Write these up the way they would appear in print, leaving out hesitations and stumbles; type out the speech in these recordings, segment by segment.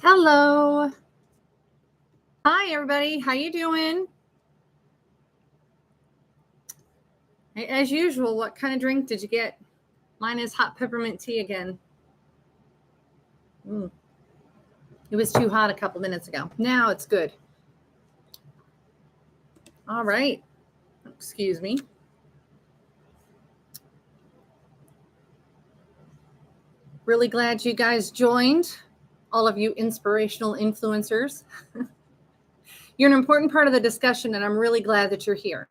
Hello. Hi, everybody. How you doing? As usual, what kind of drink did you get? Mine is hot peppermint tea again. It was too hot a couple minutes ago. Now it's good. All right. Excuse me. Really glad you guys joined. All of you inspirational influencers. You're an important part of the discussion, and I'm really glad that you're here.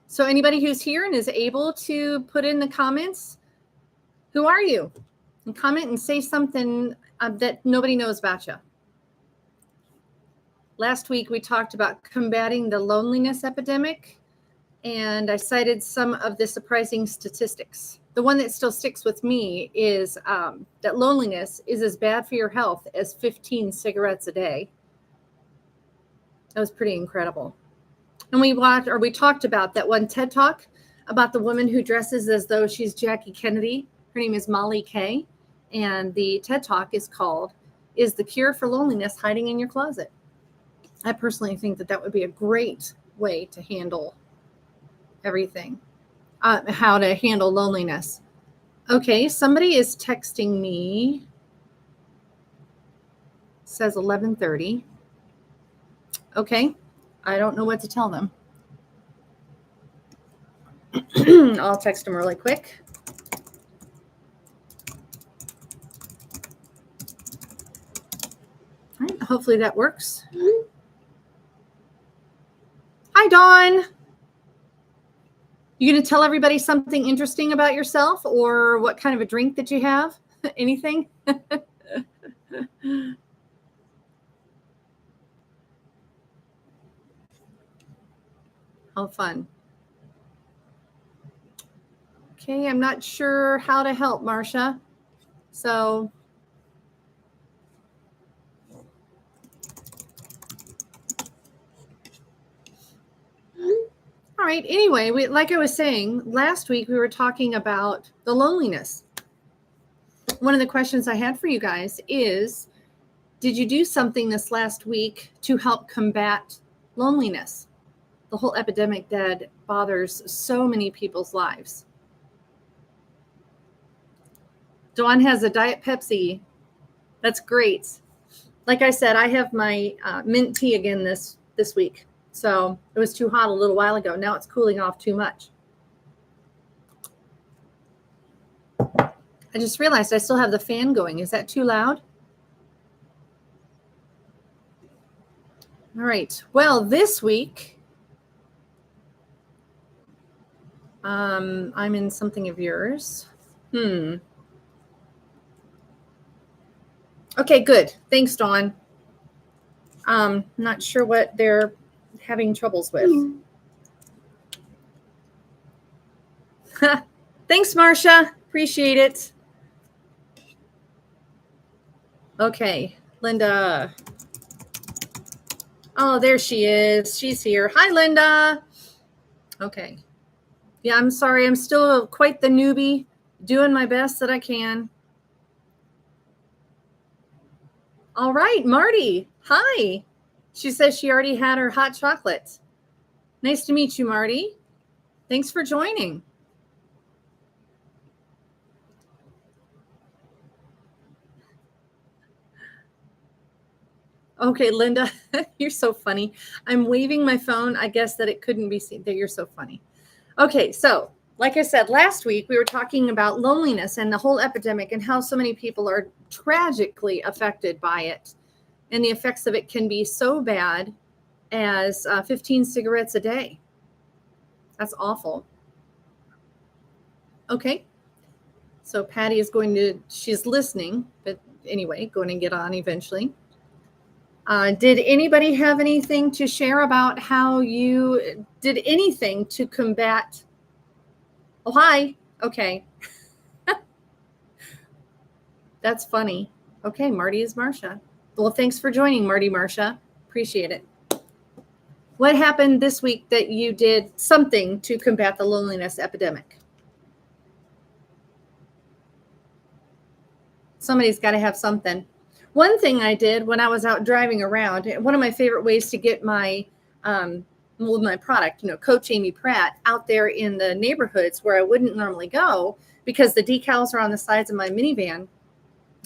So anybody who's here and is able to put in the comments, who are you? And comment and say something that nobody knows about you. Last week, we talked about combating the loneliness epidemic, and I cited some of the surprising statistics. The one that still sticks with me is that loneliness is as bad for your health as 15 cigarettes a day. That was pretty incredible. And we talked about that one TED Talk about the woman who dresses as though she's Jackie Kennedy. Her name is Molly Kay. And the TED Talk is called, "Is the Cure for Loneliness Hiding in Your Closet?" I personally think that would be a great way to handle everything, how to handle loneliness. Okay, somebody is texting me. It says 11:30. Okay, I don't know what to tell them. I'll text them really quick. All right, hopefully that works. Hi, Dawn. You going to tell everybody something interesting about yourself or what kind of a drink that you have? Anything? How fun. Okay, I'm not sure how to help, Marcia. So all right. Anyway, like I was saying, last week we were talking about the loneliness. One of the questions I had for you guys is, did you do something this last week to help combat loneliness? The whole epidemic that bothers so many people's lives. Dawn has a Diet Pepsi. That's great. Like I said, I have my mint tea again this week. So it was too hot a little while ago. Now it's cooling off too much. I just realized I still have the fan going. Is that too loud? All right. Well, this week, I'm in something of yours. Okay, good. Thanks, Dawn. Not sure what they're having troubles with. Thanks, Marcia. Appreciate it. Okay, Linda. Oh, there she is. She's here. Hi, Linda. Okay. Yeah, I'm sorry. I'm still quite the newbie, doing my best that I can. All right, Marty. Hi. She says she already had her hot chocolate. Nice to meet you, Marty. Thanks for joining. Okay, Linda, you're so funny. I'm waving my phone. I guess that it couldn't be seen. That you're so funny. Okay, so like I said, last week we were talking about loneliness and the whole epidemic and how so many people are tragically affected by it. And the effects of it can be so bad as 15 cigarettes a day. That's awful. Okay. So Patty is she's listening, but anyway, going to get on eventually. Did anybody have anything to share about how you did anything to combat? Oh, hi. Okay. That's funny. Okay, Marty is Marcia. Well, thanks for joining, Marty, Marcia. Appreciate it. What happened this week that you did something to combat the loneliness epidemic? Somebody's got to have something. One thing I did when I was out driving around, one of my favorite ways to get my my product, Coach Amy Pratt, out there in the neighborhoods where I wouldn't normally go because the decals are on the sides of my minivan.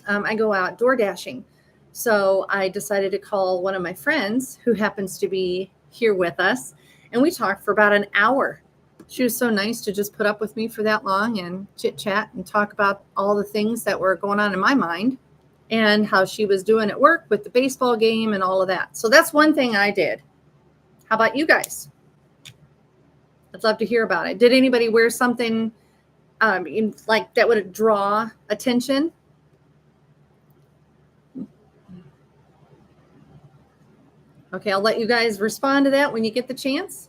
I go out door dashing. So I decided to call one of my friends who happens to be here with us, and we talked for about an hour. She was so nice to just put up with me for that long and chit chat and talk about all the things that were going on in my mind and how she was doing at work with the baseball game and all of that. So that's one thing I did. How about you guys? I'd love to hear about it. Did anybody wear something like that would draw attention? Okay, I'll let you guys respond to that when you get the chance.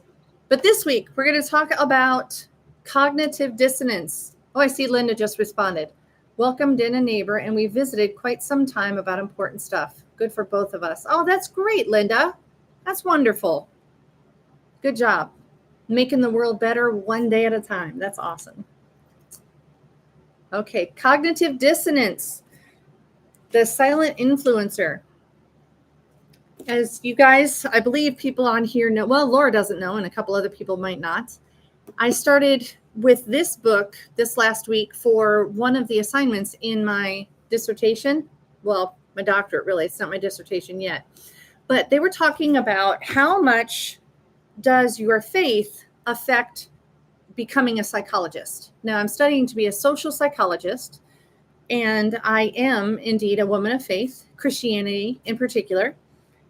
But this week, we're going to talk about cognitive dissonance. Oh, I see Linda just responded. Welcomed in a neighbor, and we visited quite some time about important stuff. Good for both of us. Oh, that's great, Linda. That's wonderful. Good job. Making the world better one day at a time. That's awesome. Okay, cognitive dissonance. The silent influencer. As you guys, I believe people on here know, well, Laura doesn't know, and a couple other people might not. I started with this book this last week for one of the assignments in my dissertation. Well, my doctorate, really. It's not my dissertation yet. But they were talking about how much does your faith affect becoming a psychologist. Now, I'm studying to be a social psychologist, and I am indeed a woman of faith, Christianity in particular.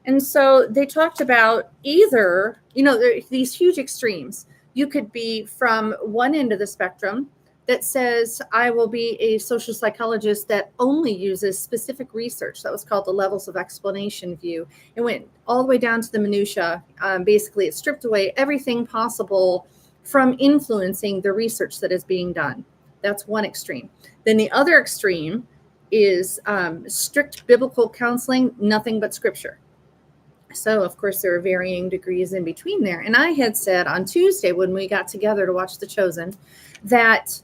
And so they talked about either, there are these huge extremes. You could be from one end of the spectrum that says, I will be a social psychologist that only uses specific research. That was called the levels of explanation view. It went all the way down to the minutia. Basically, it stripped away everything possible from influencing the research that is being done. That's one extreme. Then the other extreme is strict biblical counseling, nothing but scripture. So, of course, there are varying degrees in between there. And I had said on Tuesday when we got together to watch The Chosen that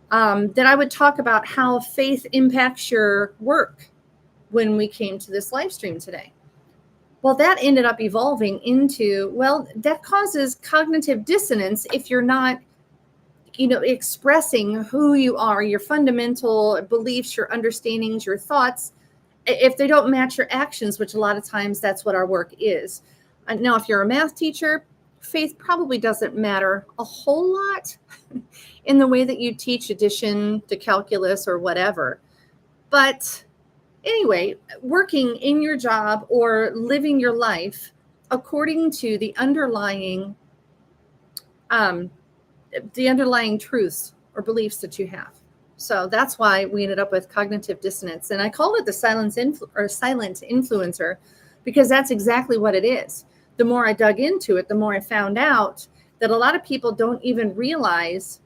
I would talk about how faith impacts your work when we came to this live stream today. Well, that ended up evolving into, well, that causes cognitive dissonance if you're not, expressing who you are, your fundamental beliefs, your understandings, your thoughts, if they don't match your actions, which a lot of times that's what our work is. Now, if you're a math teacher, faith probably doesn't matter a whole lot in the way that you teach addition to calculus or whatever. But anyway, working in your job or living your life according to the underlying truths or beliefs that you have. So that's why we ended up with cognitive dissonance. And I called it the silent influencer because that's exactly what it is. The more I dug into it, the more I found out that a lot of people don't even realize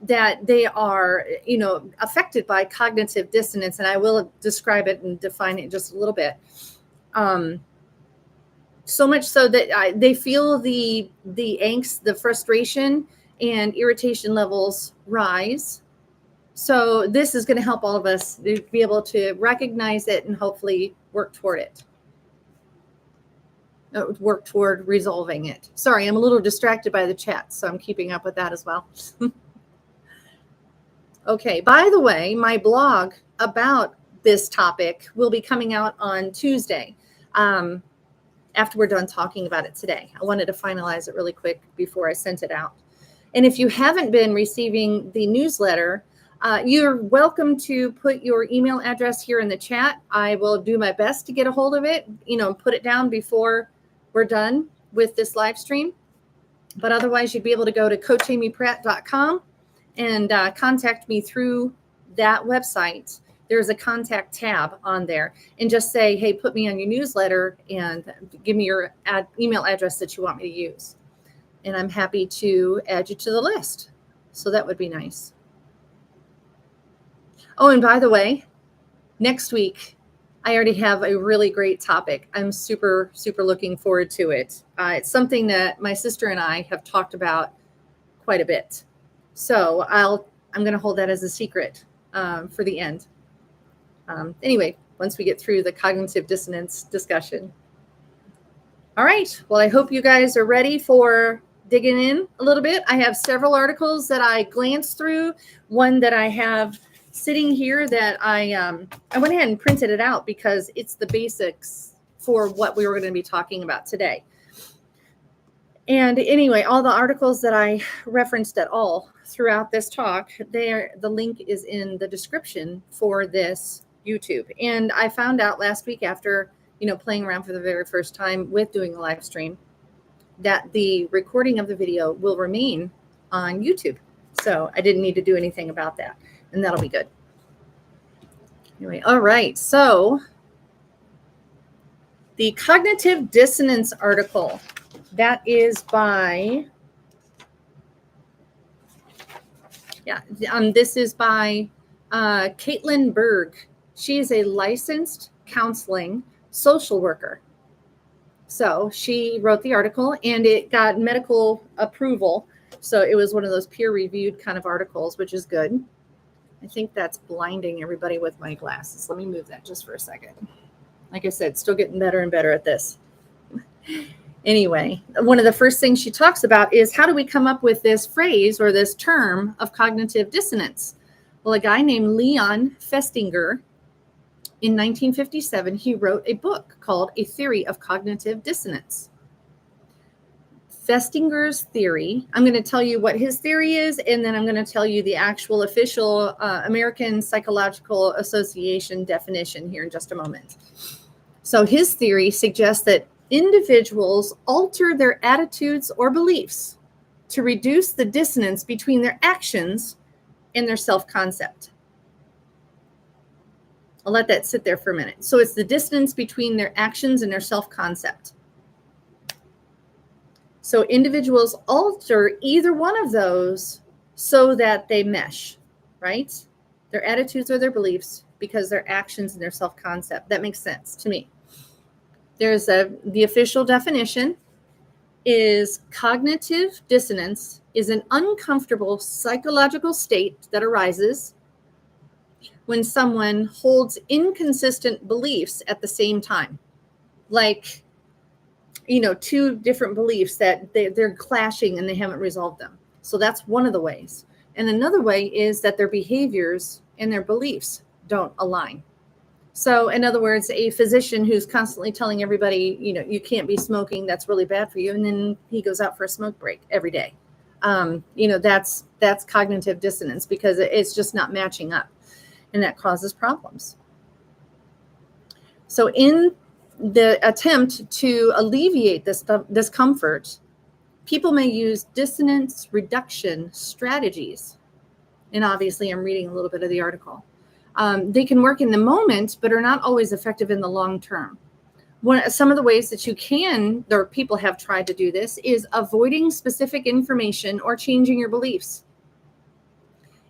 that they are, affected by cognitive dissonance. And I will describe it and define it just a little bit. So much so that they feel the angst, the frustration, and irritation levels rise. So this is going to help all of us to be able to recognize it and hopefully work toward it. Work toward resolving it. Sorry, I'm a little distracted by the chat, so I'm keeping up with that as well. Okay, by the way, my blog about this topic will be coming out on Tuesday after we're done talking about it today. I wanted to finalize it really quick before I sent it out. And if you haven't been receiving the newsletter, you're welcome to put your email address here in the chat. I will do my best to get a hold of it, put it down before we're done with this live stream. But otherwise, you'd be able to go to coachamypratt.com and contact me through that website. There's a contact tab on there and just say, hey, put me on your newsletter and give me your email address that you want me to use. And I'm happy to add you to the list. So that would be nice. Oh, and by the way, next week, I already have a really great topic. I'm super, super looking forward to it. It's something that my sister and I have talked about quite a bit. So I'm going to hold that as a secret for the end. Anyway, once we get through the cognitive dissonance discussion. All right. Well, I hope you guys are ready for digging in a little bit. I have several articles that I glanced through. One that I have sitting here that I went ahead and printed it out because it's the basics for what we were going to be talking about today. And anyway, all the articles that I referenced at all throughout this talk, the link is in the description for this YouTube. And I found out last week after, playing around for the very first time with doing a live stream, that the recording of the video will remain on YouTube. So I didn't need to do anything about that. And that'll be good. Anyway, all right. So the cognitive dissonance article, that is by, this is by Caitlin Berg. She is a licensed counseling social worker. So she wrote the article and it got medical approval. So it was one of those peer-reviewed kind of articles, which is good. I think that's blinding everybody with my glasses. Let me move that just for a second. Like I said, still getting better and better at this. Anyway, one of the first things she talks about is how do we come up with this phrase or this term of cognitive dissonance? Well, a guy named Leon Festinger, in 1957, he wrote a book called A Theory of Cognitive Dissonance. Festinger's theory, I'm going to tell you what his theory is, and then I'm going to tell you the actual official American Psychological Association definition here in just a moment. So his theory suggests that individuals alter their attitudes or beliefs to reduce the dissonance between their actions and their self-concept. I'll let that sit there for a minute. So it's the dissonance between their actions and their self-concept. So individuals alter either one of those so that they mesh, right? Their attitudes or their beliefs because their actions and their self-concept. That makes sense to me. There's the official definition is cognitive dissonance is an uncomfortable psychological state that arises when someone holds inconsistent beliefs at the same time. Like, two different beliefs that they're clashing and they haven't resolved them. So that's one of the ways. And another way is that their behaviors and their beliefs don't align. So in other words, a physician who's constantly telling everybody, you can't be smoking, that's really bad for you. And then he goes out for a smoke break every day. That's cognitive dissonance because it's just not matching up, and that causes problems. So in the attempt to alleviate this discomfort, people may use dissonance reduction strategies. And obviously, I'm reading a little bit of the article. They can work in the moment, but are not always effective in the long term. Some of the ways that people have tried to do this is avoiding specific information or changing your beliefs.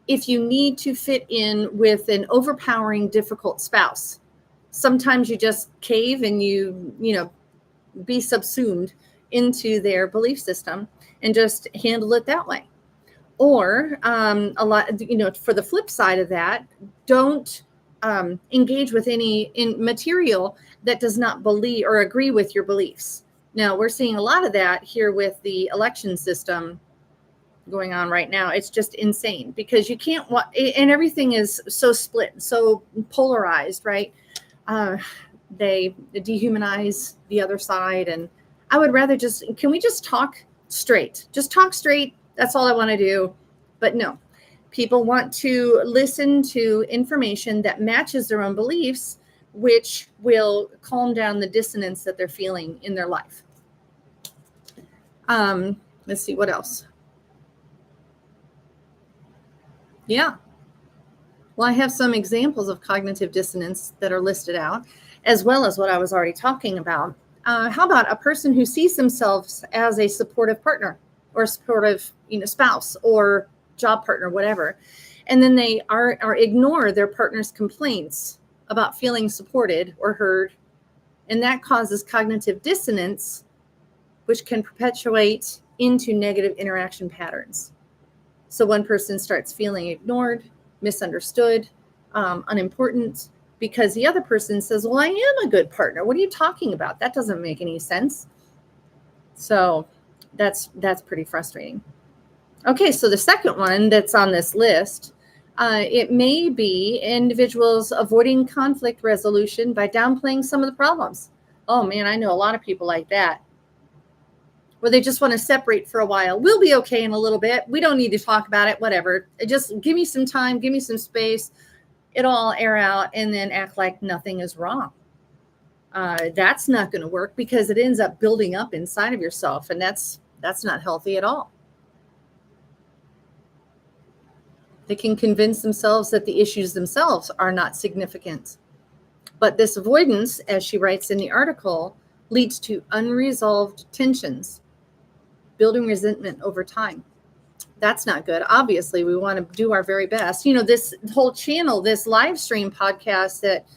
If you need to fit in with an overpowering, difficult spouse, sometimes you just cave and you be subsumed into their belief system and just handle it that way. Or a lot, for the flip side of that, don't engage with any material that does not believe or agree with your beliefs. Now, we're seeing a lot of that here with the election system going on right now. It's just insane because you can't and everything is so split, so polarized, right? They dehumanize the other side. And I would rather can we just talk straight? Just talk straight. That's all I want to do. But no, people want to listen to information that matches their own beliefs, which will calm down the dissonance that they're feeling in their life. Let's see, what else? Yeah. Well, I have some examples of cognitive dissonance that are listed out, as well as what I was already talking about. How about a person who sees themselves as a supportive partner or supportive, spouse or job partner, whatever, and then they ignore their partner's complaints about feeling supported or heard, and that causes cognitive dissonance, which can perpetuate into negative interaction patterns. So one person starts feeling ignored, misunderstood, unimportant, because the other person says, well, I am a good partner. What are you talking about? That doesn't make any sense. So that's pretty frustrating. Okay, so the second one that's on this list, it may be individuals avoiding conflict resolution by downplaying some of the problems. Oh man, I know a lot of people like that, where they just want to separate for a while. We'll be okay in a little bit. We don't need to talk about it, whatever. Just give me some time, give me some space. It'll all air out, and then act like nothing is wrong. That's not going to work, because it ends up building up inside of yourself, and that's not healthy at all. They can convince themselves that the issues themselves are not significant. But this avoidance, as she writes in the article, leads to unresolved tensions, building resentment over time. That's not good. Obviously, we want to do our very best. This whole channel, this live stream podcast that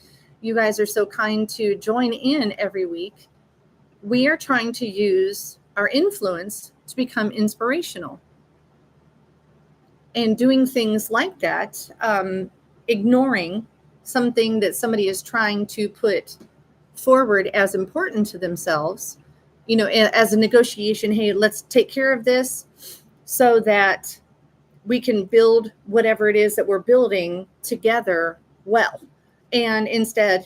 you guys are so kind to join in every week, we are trying to use our influence to become inspirational. And doing things like that, ignoring something that somebody is trying to put forward as important to themselves, as a negotiation, hey, let's take care of this so that we can build whatever it is that we're building together well. And instead,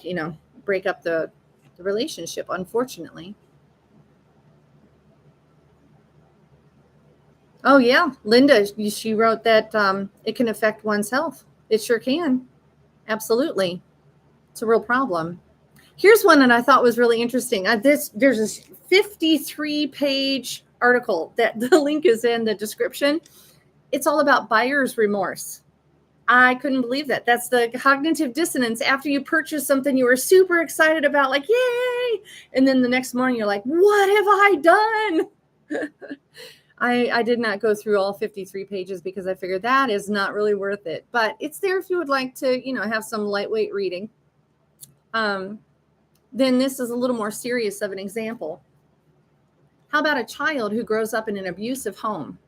break up the relationship, unfortunately. Oh, yeah. Linda, she wrote that it can affect one's health. It sure can. Absolutely. It's a real problem. Here's one that I thought was really interesting. There's this 53-page article that the link is in the description. It's all about buyer's remorse. I couldn't believe that. That's the cognitive dissonance after you purchase something you were super excited about, like, yay. And then the next morning you're like, what have I done? I did not go through all 53 pages because I figured that is not really worth it. But it's there if you would like to, have some lightweight reading. Then this is a little more serious of an example. How about a child who grows up in an abusive home?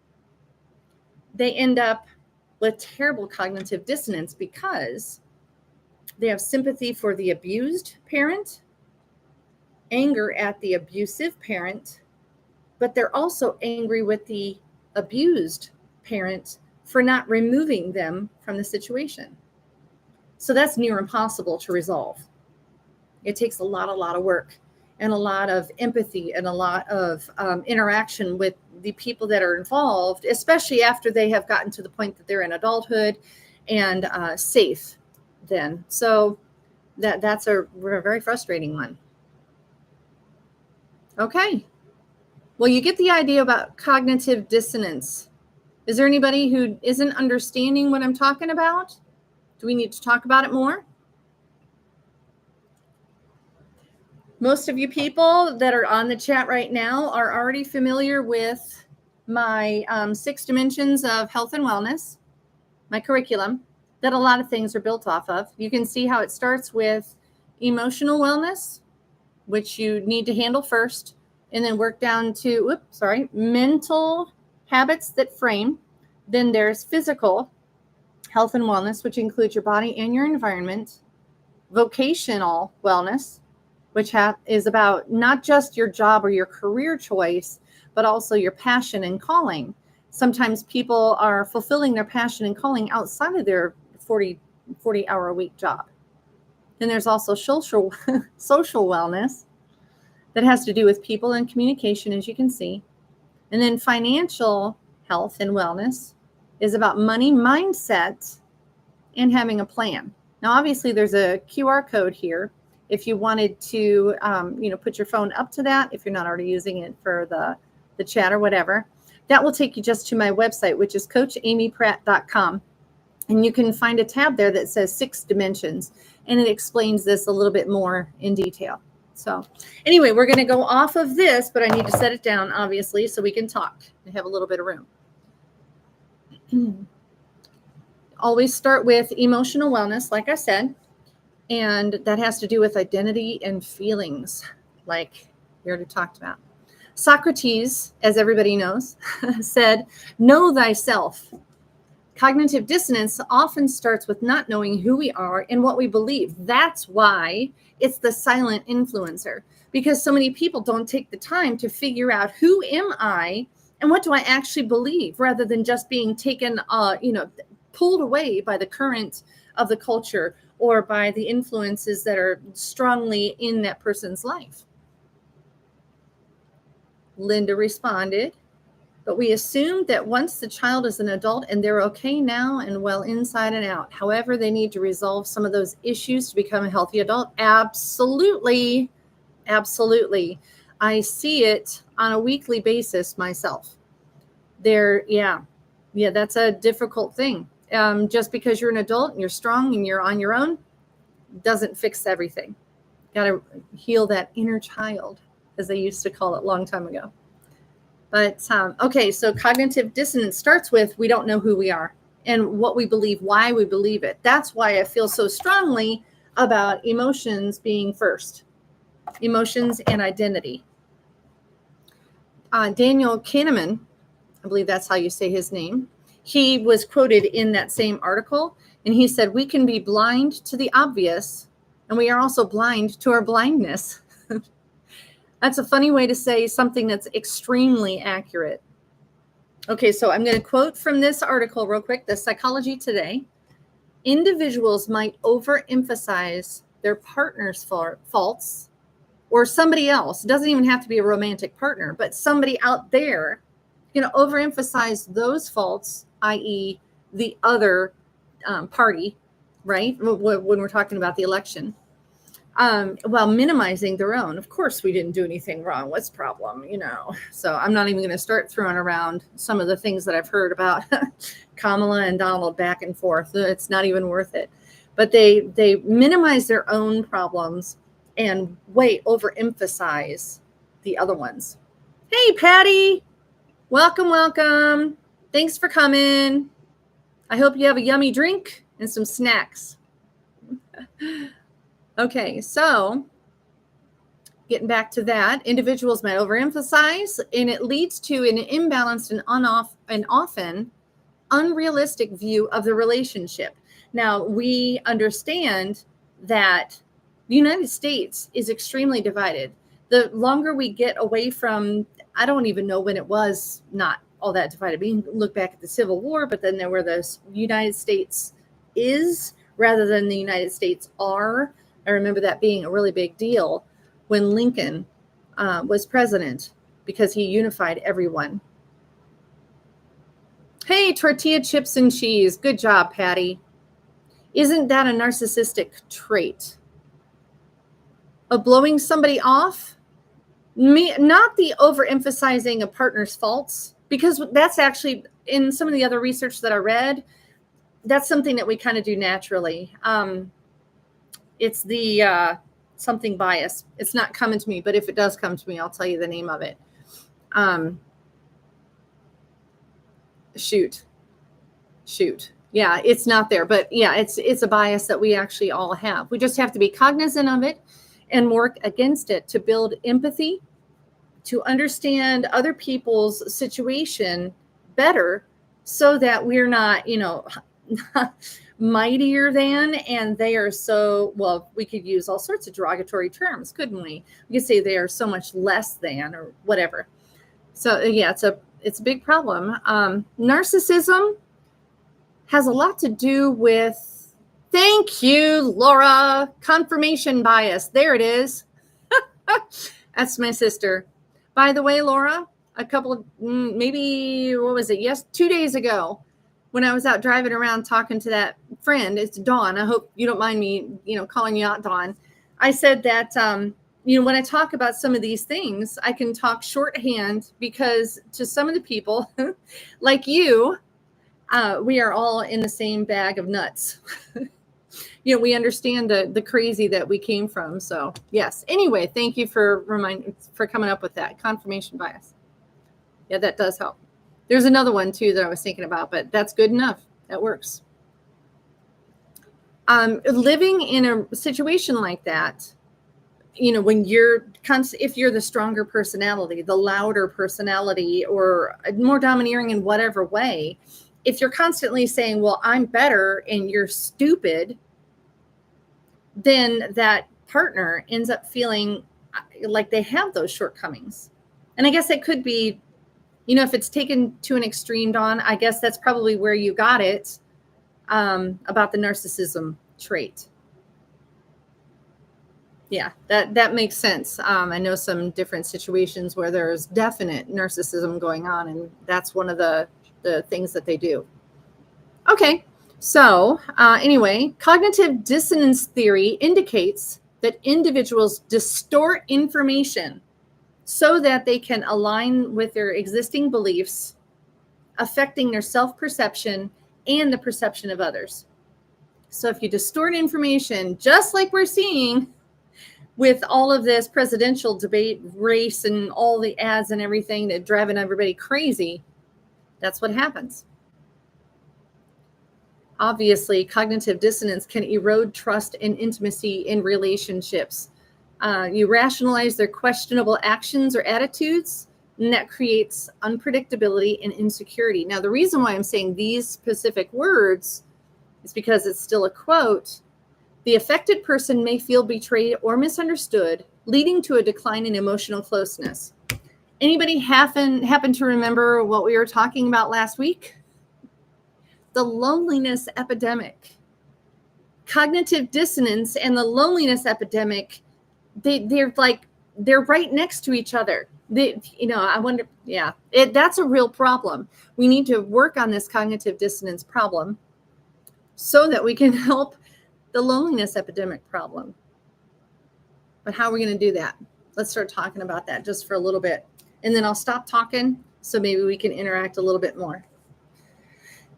They end up with terrible cognitive dissonance because they have sympathy for the abused parent, anger at the abusive parent, but they're also angry with the abused parent for not removing them from the situation. So that's near impossible to resolve. It takes a lot of work and a lot of empathy and a lot of interaction with the people that are involved, especially after they have gotten to the point that they're in adulthood and safe then. So that's a very frustrating one. Okay. Well, you get the idea about cognitive dissonance. Is there anybody who isn't understanding what I'm talking about? Do we need to talk about it more? Most of you people that are on the chat right now are already familiar with my 6 dimensions of health and wellness, my curriculum, that a lot of things are built off of. You can see how it starts with emotional wellness, which you need to handle first, and then work down to, mental habits that frame. Then there's physical health and wellness, which includes your body and your environment. Vocational wellness, which is about not just your job or your career choice, but also your passion and calling. Sometimes people are fulfilling their passion and calling outside of their 40-hour-a-week job. Then there's also social wellness that has to do with people and communication, as you can see. And then financial health and wellness is about money, mindset, and having a plan. Now, obviously, there's a QR code here. If you wanted to, put your phone up to that, if you're not already using it for the chat or whatever, that will take you just to my website, which is coachamypratt.com. And you can find a tab there that says 6 dimensions, and it explains this a little bit more in detail. So anyway, we're going to go off of this, but I need to set it down, obviously, so we can talk and have a little bit of room. Always start with emotional wellness, like I said. And that has to do with identity and feelings, like we already talked about. Socrates, as everybody knows, said, know thyself. Cognitive dissonance often starts with not knowing who we are and what we believe. That's why it's the silent influencer, because so many people don't take the time to figure out who am I and what do I actually believe, rather than just being taken, pulled away by the current of the culture or by the influences that are strongly in that person's life. Linda responded, but we assume that once the child is an adult and they're okay now and well inside and out. However, they need to resolve some of those issues to become a healthy adult. Absolutely. Absolutely. I see it on a weekly basis myself. Yeah, that's a difficult thing. Just because you're an adult and you're strong and you're on your own doesn't fix everything. Got to heal that inner child, as they used to call it a long time ago. But okay, so cognitive dissonance starts with we don't know who we are and what we believe, why we believe it. That's why I feel so strongly about emotions being first. Emotions and identity. Daniel Kahneman, I believe that's how you say his name, he was quoted in that same article, and he said, we can be blind to the obvious, and we are also blind to our blindness. That's a funny way to say something that's extremely accurate. Okay, so I'm going to quote from this article real quick, the Psychology Today. Individuals might overemphasize their partner's faults or somebody else. It doesn't even have to be a romantic partner, but somebody out there, overemphasize those faults, i.e. the other party, right? When we're talking about the election. While minimizing their own. Of course, we didn't do anything wrong. What's the problem? So I'm not even going to start throwing around some of the things that I've heard about Kamala and Donald back and forth. It's not even worth it. But they minimize their own problems and way overemphasize the other ones. Hey, Patty. Welcome. Thanks for coming. I hope you have a yummy drink and some snacks. Okay, so getting back to that, individuals might overemphasize, and it leads to an imbalanced and often unrealistic view of the relationship. Now, we understand that the United States is extremely divided. The longer we get away from, I don't even know when it was not all that divided. We can look back at the Civil War, but then there were the United States is rather than the United States are. I remember that being a really big deal when Lincoln was president, because he unified everyone. Hey, tortilla chips and cheese. Good job, Patty. Isn't that a narcissistic trait? Of blowing somebody off? Not the overemphasizing a partner's faults, because that's actually, in some of the other research that I read, that's something that we kind of do naturally. It's the something bias. It's not coming to me, but if it does come to me, I'll tell you the name of it. Shoot. Yeah, it's not there, but yeah, it's a bias that we actually all have. We just have to be cognizant of it and work against it to build empathy, to understand other people's situation better, so that we're not, mightier than, and they are so, well, we could use all sorts of derogatory terms, couldn't we? We could say they are so much less than, or whatever. So yeah, it's a big problem. Narcissism has a lot to do with, thank you, Laura, confirmation bias. There it is. That's my sister. By the way, Laura, a couple of, maybe, 2 days ago, when I was out driving around talking to that friend, it's Dawn. I hope you don't mind me, calling you out, Dawn. I said that, when I talk about some of these things, I can talk shorthand, because to some of the people like you, we are all in the same bag of nuts. We understand the crazy that we came from. So yes. Anyway, thank you for coming up with that confirmation bias. Yeah, that does help. There's another one too that I was thinking about, but that's good enough. That works. Living in a situation like that, when if you're the stronger personality, the louder personality, or more domineering in whatever way, if you're constantly saying, well, I'm better and you're stupid, then that partner ends up feeling like they have those shortcomings. And I guess it could be, if it's taken to an extreme, Dawn, I guess that's probably where you got it about the narcissism trait. Yeah, that makes sense. I know some different situations where there's definite narcissism going on, and that's one of the things that they do. Okay, so anyway, cognitive dissonance theory indicates that individuals distort information so that they can align with their existing beliefs, affecting their self-perception and the perception of others. So if you distort information, just like we're seeing with all of this presidential debate race and all the ads and everything that driving everybody crazy, that's what happens. Obviously, cognitive dissonance can erode trust and intimacy in relationships. You rationalize their questionable actions or attitudes, and that creates unpredictability and insecurity. Now, the reason why I'm saying these specific words is because it's still a quote. The affected person may feel betrayed or misunderstood, leading to a decline in emotional closeness. Anybody happen to remember what we were talking about last week? The loneliness epidemic. Cognitive dissonance and the loneliness epidemic, they're right next to each other. I wonder, that's a real problem. We need to work on this cognitive dissonance problem so that we can help the loneliness epidemic problem. But how are we going to do that? Let's start talking about that just for a little bit. And then I'll stop talking so maybe we can interact a little bit more.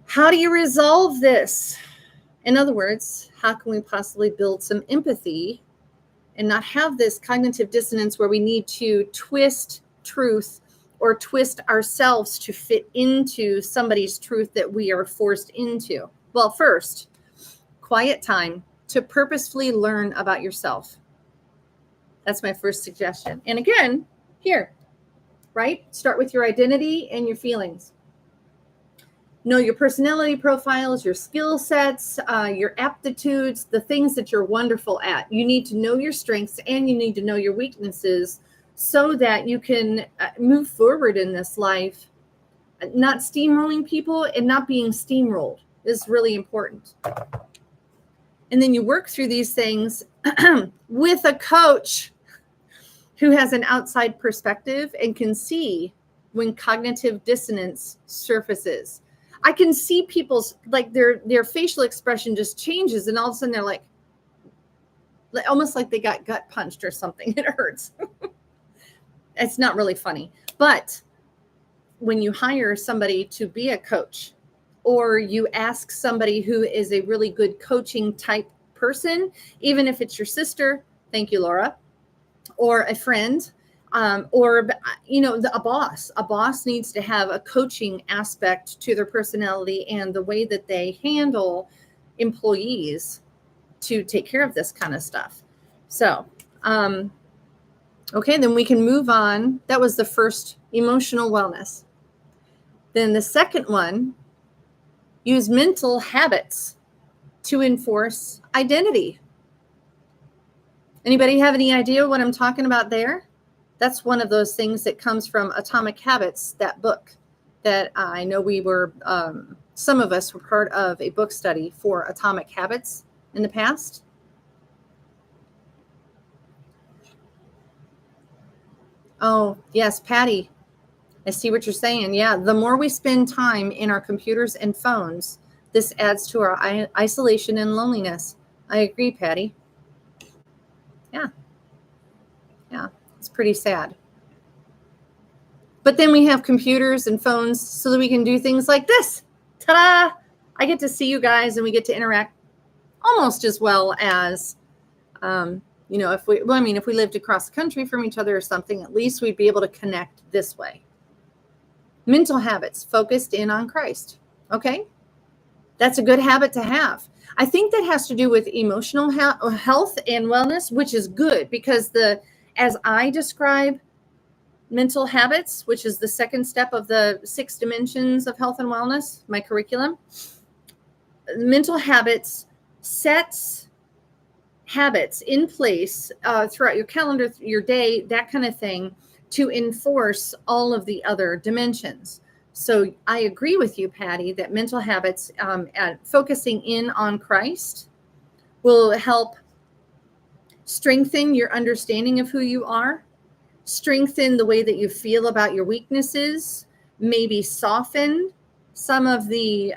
How do you resolve this? In other words, how can we possibly build some empathy and not have this cognitive dissonance where we need to twist truth or twist ourselves to fit into somebody's truth that we are forced into? Well, first, quiet time to purposefully learn about yourself. That's my first suggestion. And again, here, right? Start with your identity and your feelings. Know your personality profiles, your skill sets, your aptitudes, the things that you're wonderful at. You need to know your strengths and you need to know your weaknesses so that you can move forward in this life. Not steamrolling people and not being steamrolled is really important. And then you work through these things with a coach who has an outside perspective and can see when cognitive dissonance surfaces. I can see people's, their facial expression just changes, and all of a sudden they're like almost like they got gut punched or something. It hurts. It's not really funny. But when you hire somebody to be a coach, or you ask somebody who is a really good coaching type person, even if it's your sister, thank you, Laura, or a friend, or a boss. A boss needs to have a coaching aspect to their personality and the way that they handle employees to take care of this kind of stuff. So, okay, then we can move on. That was the first, emotional wellness. Then the second one, use mental habits to enforce identity. Anybody have any idea what I'm talking about there? That's one of those things that comes from Atomic Habits, that book that I know we were, some of us were part of a book study for Atomic Habits in the past. Oh, yes, Patty. I see what you're saying. Yeah, the more we spend time in our computers and phones, this adds to our isolation and loneliness. I agree, Patty. Yeah, it's pretty sad. But then we have computers and phones so that we can do things like this. Ta-da! I get to see you guys and we get to interact almost as well as, if we lived across the country from each other or something, at least we'd be able to connect this way. Mental habits focused in on Christ. Okay? That's a good habit to have. I think that has to do with emotional health and wellness, which is good because as I describe mental habits, which is the second step of the 6 dimensions of health and wellness, my curriculum. Mental habits sets habits in place throughout your calendar, your day, that kind of thing, to enforce all of the other dimensions. So I agree with you, Patty, that mental habits at focusing in on Christ will help strengthen your understanding of who you are, strengthen the way that you feel about your weaknesses, maybe soften some of the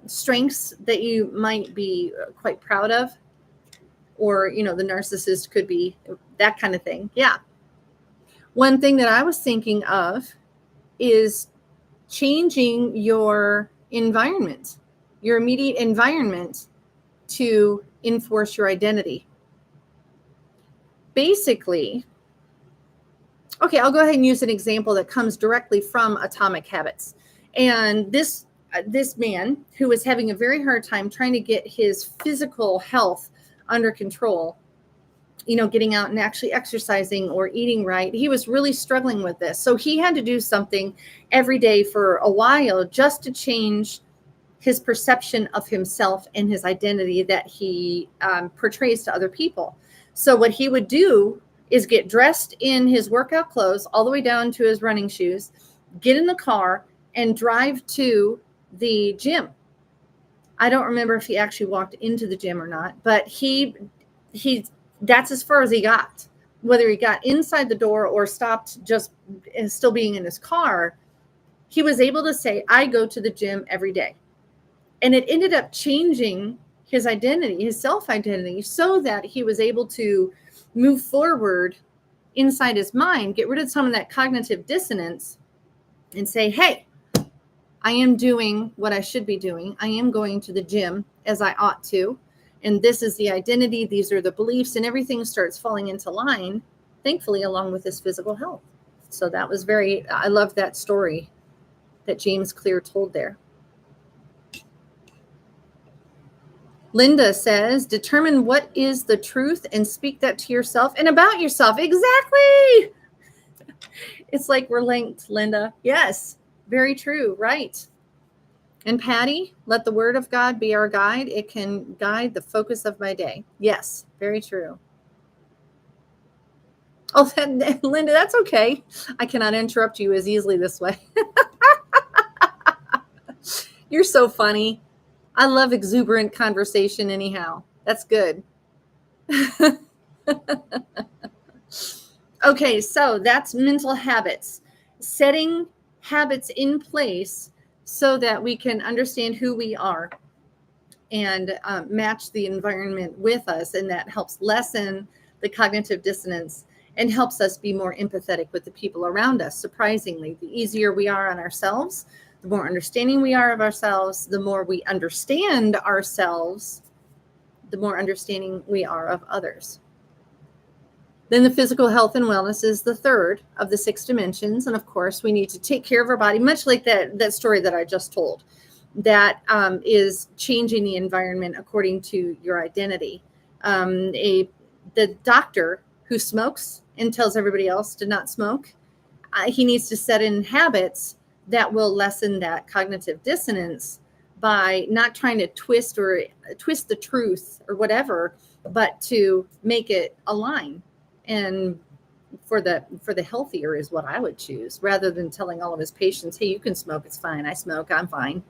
strengths that you might be quite proud of, or, the narcissist could be that kind of thing. Yeah. One thing that I was thinking of is changing your environment, your immediate environment, to enforce your identity. Basically, okay, I'll go ahead and use an example that comes directly from Atomic Habits. And this man who was having a very hard time trying to get his physical health under control, getting out and actually exercising or eating right, he was really struggling with this. So he had to do something every day for a while just to change his perception of himself and his identity that he portrays to other people. So what he would do is get dressed in his workout clothes all the way down to his running shoes, get in the car and drive to the gym. I don't remember if he actually walked into the gym or not, but he that's as far as he got. Whether he got inside the door or stopped just still being in his car, he was able to say, I go to the gym every day. And it ended up changing his identity, his self-identity, so that he was able to move forward inside his mind, get rid of some of that cognitive dissonance and say, hey, I am doing what I should be doing. I am going to the gym as I ought to. And this is the identity. These are the beliefs, and everything starts falling into line, thankfully, along with his physical health. So that was I love that story that James Clear told there. Linda says, determine what is the truth and speak that to yourself and about yourself. Exactly. It's like we're linked, Linda. Yes, very true. Right. And Patty, let the word of God be our guide. It can guide the focus of my day. Yes, very true. Oh, Linda, that's okay. I cannot interrupt you as easily this way. You're so funny. I love exuberant conversation anyhow. That's good. Okay, so that's mental habits. Setting habits in place so that we can understand who we are and match the environment with us. And that helps lessen the cognitive dissonance and helps us be more empathetic with the people around us. Surprisingly, the easier we are on ourselves, the more understanding we are of ourselves, the more we understand ourselves, the more understanding we are of others. Then the physical health and wellness is the third of the 6 dimensions. And of course, we need to take care of our body, much like that story that I just told. That is changing the environment according to your identity. The doctor who smokes and tells everybody else to not smoke, he needs to set in habits that will lessen that cognitive dissonance by not trying to twist the truth or whatever, but to make it align. And for the healthier is what I would choose, rather than telling all of his patients, hey, you can smoke, it's fine. I smoke, I'm fine.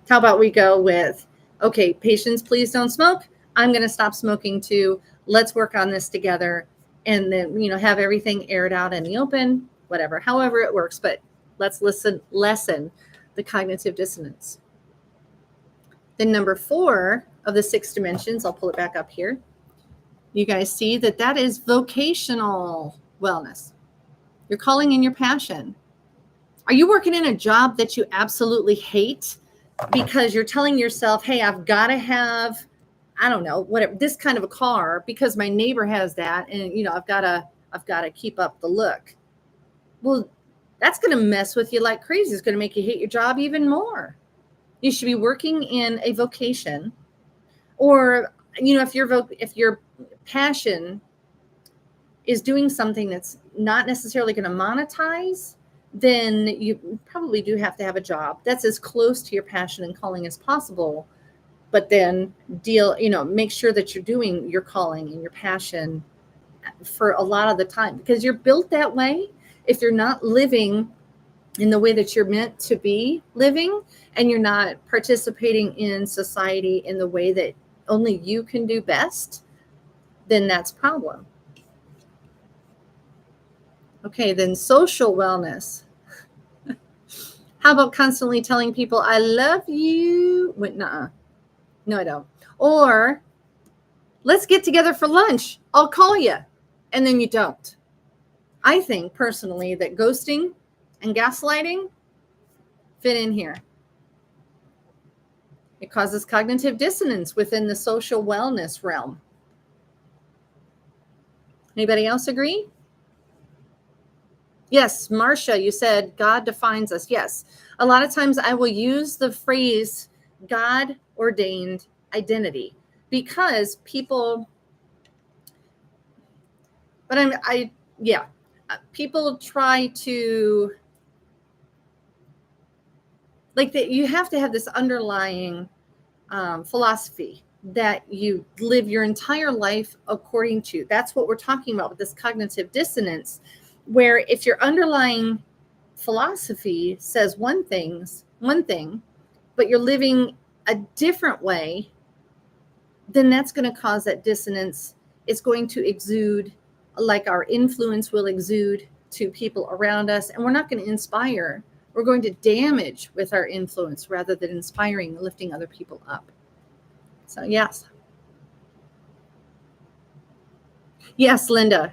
How about we go with, okay, patients, please don't smoke. I'm going to stop smoking too. Let's work on this together. And then, have everything aired out in the open, whatever, however it works. But let's lessen the cognitive dissonance. Then number 4 of the 6 dimensions, I'll pull it back up here. You guys see that is vocational wellness. You're calling in your passion. Are you working in a job that you absolutely hate because you're telling yourself, hey, I've got to have, I don't know, whatever, this kind of a car because my neighbor has that, and I've got to keep up the look. Well, that's going to mess with you like crazy. It's going to make you hate your job even more. You should be working in a vocation, or if your passion is doing something that's not necessarily going to monetize, then you probably do have to have a job that's as close to your passion and calling as possible. But then make sure that you're doing your calling and your passion for a lot of the time, because you're built that way. If you're not living in the way that you're meant to be living, and you're not participating in society in the way that only you can do best, then that's a problem. Okay, then social wellness. How about constantly telling people, I love you? Wait, nuh-uh. No, I don't. Or, let's get together for lunch. I'll call you. And then you don't. I think personally that ghosting and gaslighting fit in here. It causes cognitive dissonance within the social wellness realm. Anybody else agree? Yes, Marcia, you said God defines us. Yes. A lot of times I will use the phrase God ordained identity because people, people try to, you have to have this underlying philosophy that you live your entire life according to. That's what we're talking about with this cognitive dissonance, where if your underlying philosophy says one thing, but you're living a different way, then that's going to cause that dissonance. It's going to exude, like our influence will exude to people around us, and we're not going to inspire. We're going to damage with our influence rather than inspiring and lifting other people up. So yes. Yes, Linda.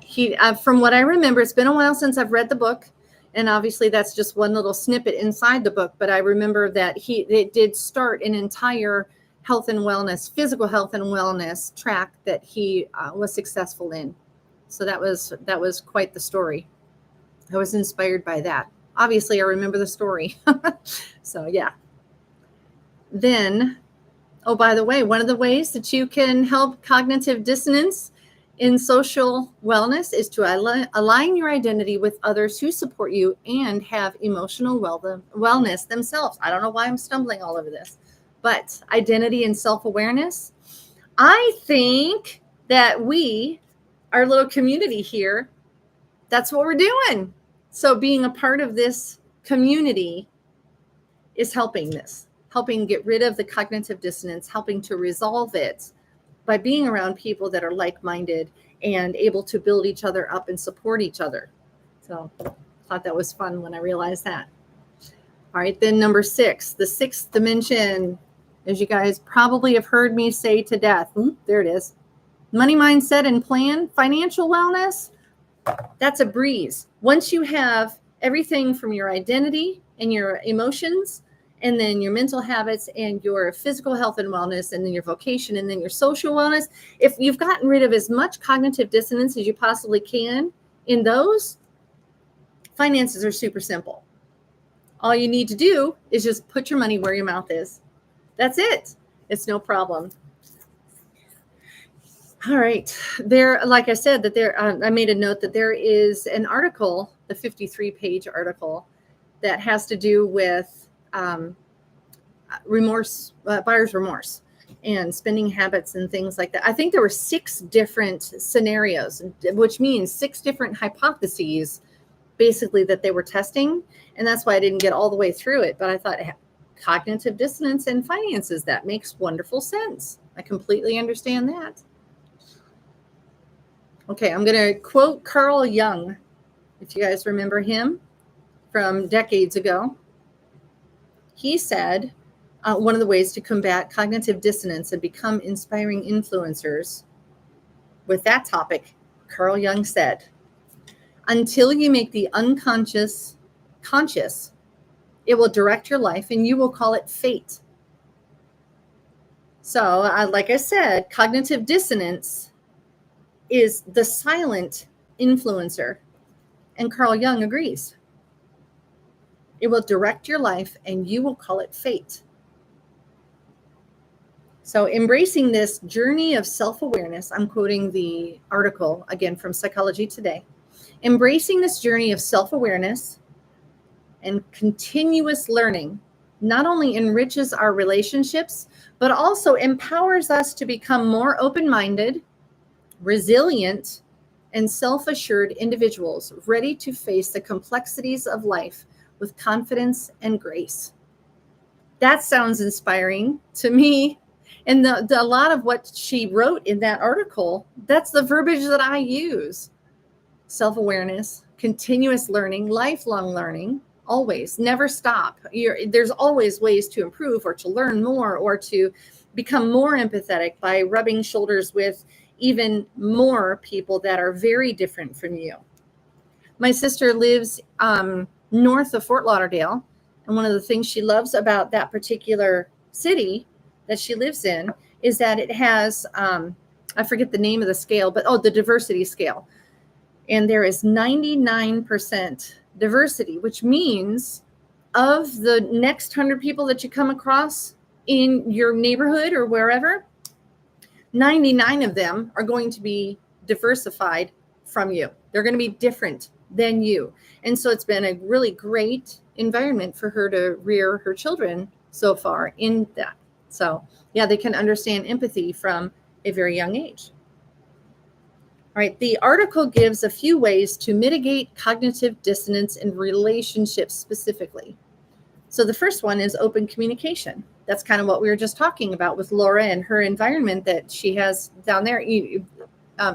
From what I remember, it's been a while since I've read the book, and obviously that's just one little snippet inside the book. But I remember that it did start an entire health and wellness, physical health and wellness track that he was successful in. So that was quite the story. I was inspired by that. Obviously, I remember the story. So yeah. Then, oh, by the way, one of the ways that you can help cognitive dissonance in social wellness is to align your identity with others who support you and have emotional wellness themselves. I don't know why I'm stumbling all over this, but identity and self-awareness. I think that our little community here, that's what we're doing. So being a part of this community is helping get rid of the cognitive dissonance, helping to resolve it by being around people that are like-minded and able to build each other up and support each other. So I thought that was fun when I realized that. All right, then number 6, the 6th dimension, as you guys probably have heard me say to death. There it is. Money mindset and plan, financial wellness. That's a breeze. Once you have everything from your identity and your emotions, and then your mental habits and your physical health and wellness, and then your vocation, and then your social wellness, if you've gotten rid of as much cognitive dissonance as you possibly can in those, finances are super simple. All you need to do is just put your money where your mouth is. That's it. It's no problem. All right. Like I said, I made a note that there is an article, the 53-page article, that has to do with remorse, buyer's remorse, and spending habits and things like that. I think there were 6 different scenarios, which means 6 different hypotheses, basically, that they were testing. And that's why I didn't get all the way through it. But I thought cognitive dissonance and finances, that makes wonderful sense. I completely understand that. Okay, I'm going to quote Carl Jung, if you guys remember him from decades ago. He said, one of the ways to combat cognitive dissonance and become inspiring influencers with that topic, Carl Jung said, until you make the unconscious conscious, it will direct your life and you will call it fate. So, like I said, cognitive dissonance is the silent influencer. And Carl Jung agrees. It will direct your life and you will call it fate. So embracing this journey of self-awareness, I'm quoting the article again from Psychology Today. Embracing this journey of self-awareness and continuous learning not only enriches our relationships, but also empowers us to become more open-minded, resilient, and self-assured individuals ready to face the complexities of life with confidence and grace. That sounds inspiring to me. And a lot of what she wrote in that article, that's the verbiage that I use. Self-awareness, continuous learning, lifelong learning, always, never stop. There's always ways to improve or to learn more or to become more empathetic by rubbing shoulders with even more people that are very different from you. My sister lives north of Fort Lauderdale, and one of the things she loves about that particular city that she lives in is that it has, I forget the name of the scale, but the diversity scale. And there is 99% diversity, which means of the next 100 people that you come across in your neighborhood or wherever, 99 of them are going to be diversified from you. They're going to be different than you. And so it's been a really great environment for her to rear her children so far in that. So yeah, they can understand empathy from a very young age. All right, the article gives a few ways to mitigate cognitive dissonance in relationships specifically. So the first one is open communication. That's kind of what we were just talking about with Laura and her environment that she has down there. You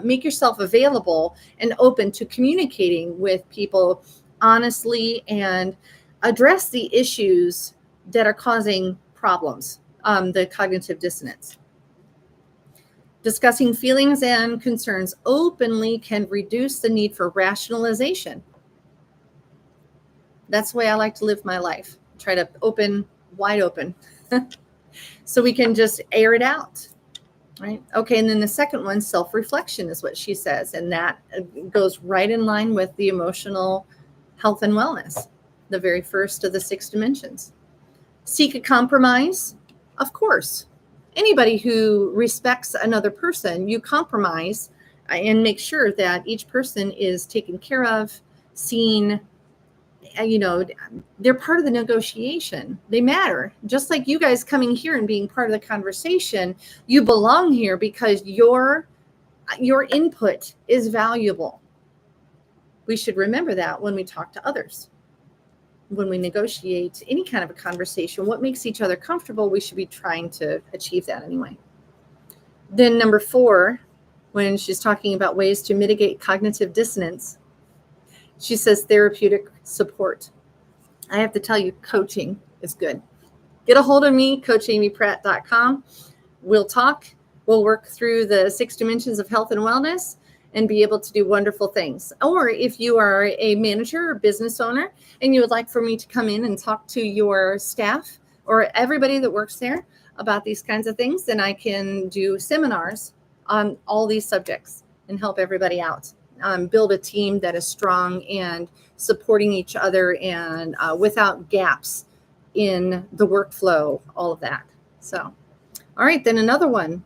make yourself available and open to communicating with people honestly and address the issues that are causing problems, the cognitive dissonance. Discussing feelings and concerns openly can reduce the need for rationalization. That's the way I like to live my life. Try to wide open, so we can just air it out, right? Okay, and then the second one, self-reflection, is what she says, and that goes right in line with the emotional health and wellness, the very first of the 6 dimensions. Seek a compromise, of course. Anybody who respects another person, you compromise and make sure that each person is taken care of, seen. They're part of the negotiation. They matter. Just like you guys coming here and being part of the conversation, you belong here because your input is valuable. We should remember that when we talk to others. When we negotiate any kind of a conversation, what makes each other comfortable, we should be trying to achieve that anyway. Then number 4, when she's talking about ways to mitigate cognitive dissonance, she says therapeutic support. I have to tell you, coaching is good. Get a hold of me, coachamypratt.com. We'll talk. We'll work through the 6 dimensions of health and wellness and be able to do wonderful things. Or if you are a manager or business owner and you would like for me to come in and talk to your staff or everybody that works there about these kinds of things, then I can do seminars on all these subjects and help everybody out. Build a team that is strong and supporting each other and without gaps in the workflow, all of that. So, all right, then another one,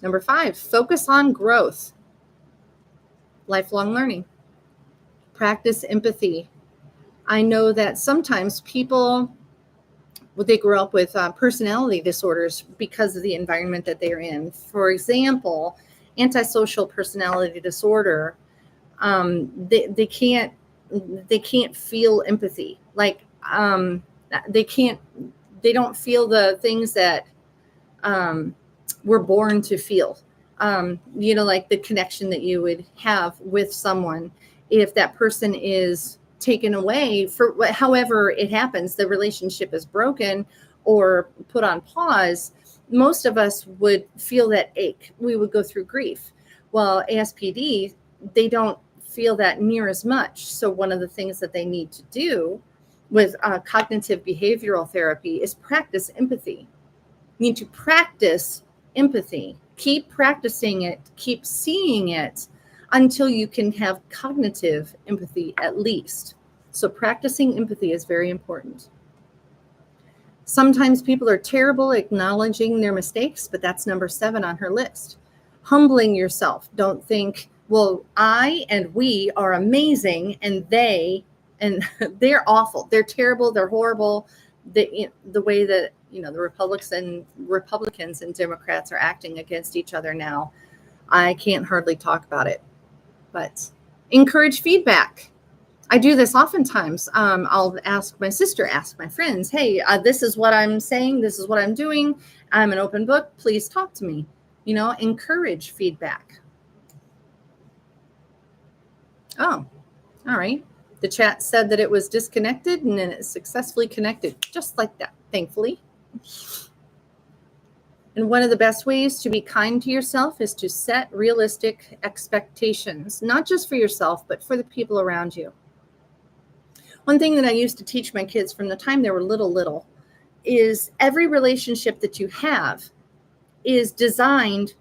number 5, focus on growth. Lifelong learning. Practice empathy. I know that sometimes people, they grow up with personality disorders because of the environment that they're in. For example, antisocial personality disorder, they can't feel empathy. Like they don't feel the things that we're born to feel. Like the connection that you would have with someone if that person is taken away for however it happens, the relationship is broken or put on pause. Most of us would feel that ache. We would go through grief. Well, ASPD, they don't feel that near as much. So one of the things that they need to do with cognitive behavioral therapy is practice empathy. You need to practice empathy. Keep practicing it, keep seeing it until you can have cognitive empathy at least. So practicing empathy is very important. Sometimes people are terrible at acknowledging their mistakes, but that's number 7 on her list. Humbling yourself. Don't think, well, I and we are amazing and they're awful. They're terrible. They're horrible. The way that, the Republicans and Democrats are acting against each other now, I can't hardly talk about it. But encourage feedback. I do this oftentimes. I'll ask my sister, ask my friends, hey, this is what I'm saying. This is what I'm doing. I'm an open book. Please talk to me. Encourage feedback. Oh, all right. The chat said that it was disconnected and then it successfully connected just like that, thankfully. And one of the best ways to be kind to yourself is to set realistic expectations, not just for yourself, but for the people around you. One thing that I used to teach my kids from the time they were little is every relationship that you have is designed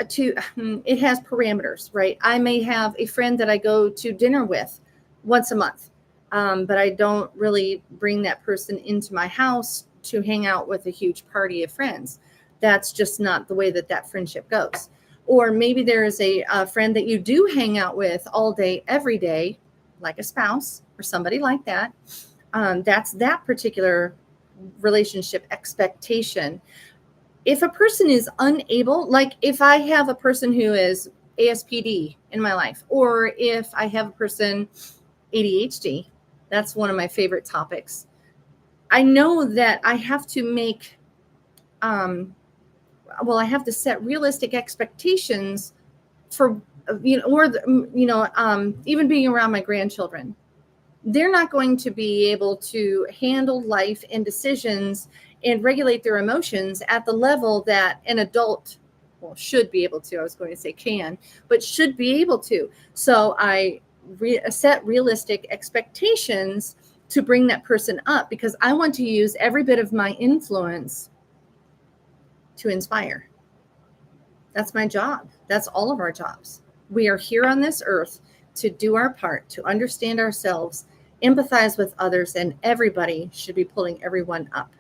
to, it has parameters, right? I may have a friend that I go to dinner with once a month, but I don't really bring that person into my house to hang out with a huge party of friends. That's just not the way that friendship goes. Or maybe there is a friend that you do hang out with all day, every day, like a spouse or somebody like that. That's that particular relationship expectation. If a person is unable, like if I have a person who is ASPD in my life, or if I have a person ADHD, that's one of my favorite topics. I know that I have to make, I have to set realistic expectations for, even being around my grandchildren. They're not going to be able to handle life and decisions and regulate their emotions at the level that an adult, should be able to. I was going to say can, but should be able to. So I set realistic expectations to bring that person up, because I want to use every bit of my influence to inspire. That's my job. That's all of our jobs. We are here on this earth to do our part, to understand ourselves, empathize with others, and everybody should be pulling everyone up.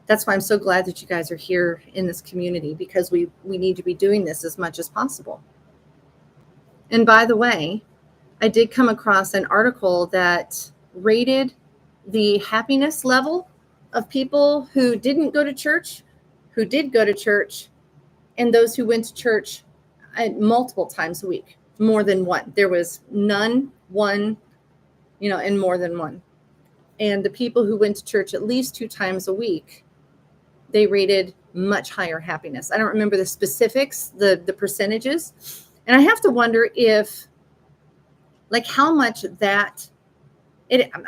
That's why I'm so glad that you guys are here in this community, because we need to be doing this as much as possible. And by the way, I did come across an article that rated the happiness level of people who didn't go to church, who did go to church, and those who went to church multiple times a week, more than one. There was none, one, and more than one. And the people who went to church at least 2 times a week, they rated much higher happiness. I don't remember the specifics, the percentages. And I have to wonder if, how much that,